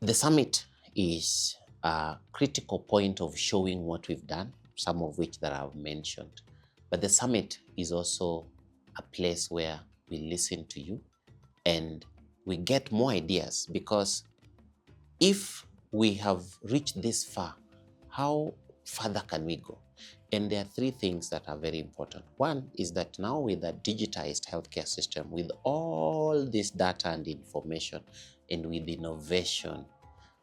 The summit is a critical point of showing what we've done, some of which that I've mentioned. But the summit is also a place where we listen to you and we get more ideas, because if we have reached this far, how further can we go? And there are three things that are very important. One is that now with a digitized healthcare system, with all this data and information, and with innovation,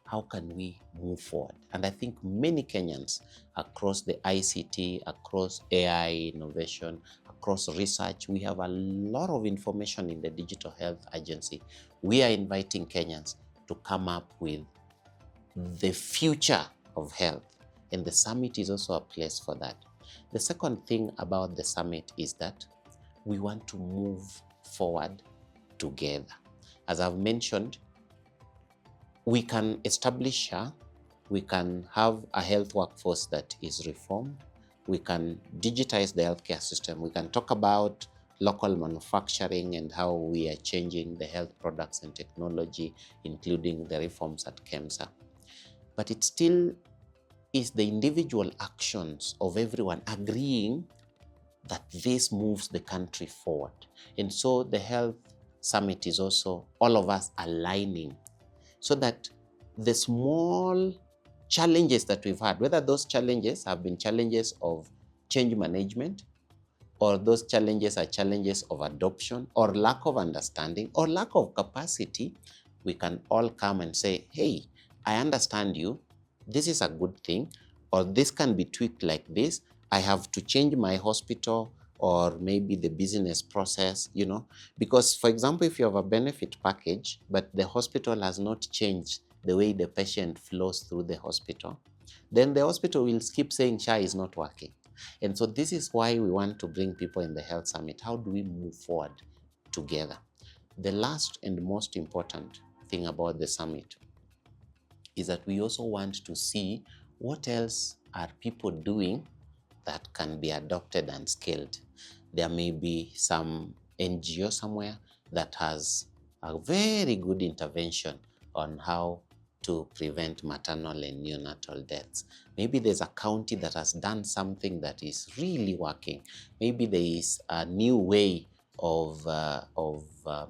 how can we move forward? And I think many Kenyans across the ICT, across AI innovation, across research, we have a lot of information in the Digital Health Agency. We are inviting Kenyans to come up with the future of health, and the summit is also a place for that. The second thing about the summit is that we want to move forward together. As I've mentioned, we can establish we can have a health workforce that is reformed. We can digitize the healthcare system. We can talk about local manufacturing and how we are changing the health products and technology, including the reforms at KEMSA. But it still is the individual actions of everyone agreeing that this moves the country forward. And so the health summit is also all of us aligning, so that the small challenges that we've had, whether those challenges have been challenges of change management, or those challenges are challenges of adoption, or lack of understanding, or lack of capacity, we can all come and say, hey, I understand you, this is a good thing, or this can be tweaked like this. I have to change my hospital or maybe the business process, because, for example, if you have a benefit package, but the hospital has not changed the way the patient flows through the hospital, then the hospital will keep saying SHA is not working. And so this is why we want to bring people in the Health Summit. How do we move forward together? The last and most important thing about the summit is that we also want to see what else are people doing that can be adopted and scaled. There may be some NGO somewhere that has a very good intervention on how to prevent maternal and neonatal deaths. Maybe there's a county that has done something that is really working. Maybe there is a new way of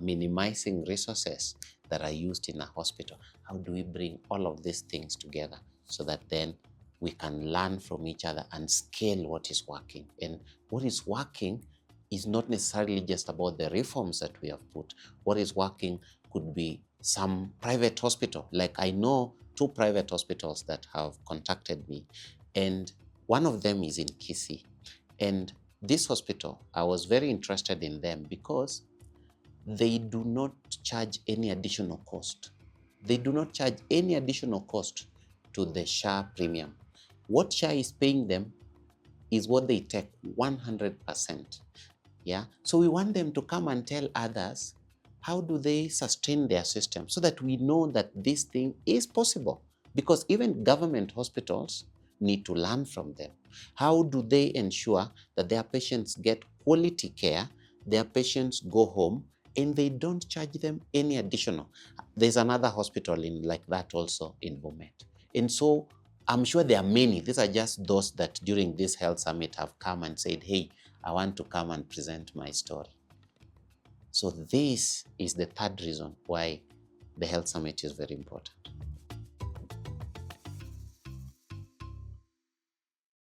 minimizing resources that are used in a hospital. How do we bring all of these things together so that then we can learn from each other and scale what is working? And what is working is not necessarily just about the reforms that we have put. What is working could be some private hospital. Like, I know 2 private hospitals that have contacted me, and one of them is in KICC. And this hospital, I was very interested in them because they do not charge any additional cost. They do not charge any additional cost to the SHA premium. What SHA is paying them is what they take 100%. Yeah. So we want them to come and tell others how do they sustain their system, so that we know that this thing is possible, because even government hospitals need to learn from them. How do they ensure that their patients get quality care, their patients go home, and they don't charge them any additional? There's another hospital in like that also in Bomet. And so I'm sure there are many. These are just those that during this health summit have come and said, hey, I want to come and present my story. So this is the third reason why the health summit is very important.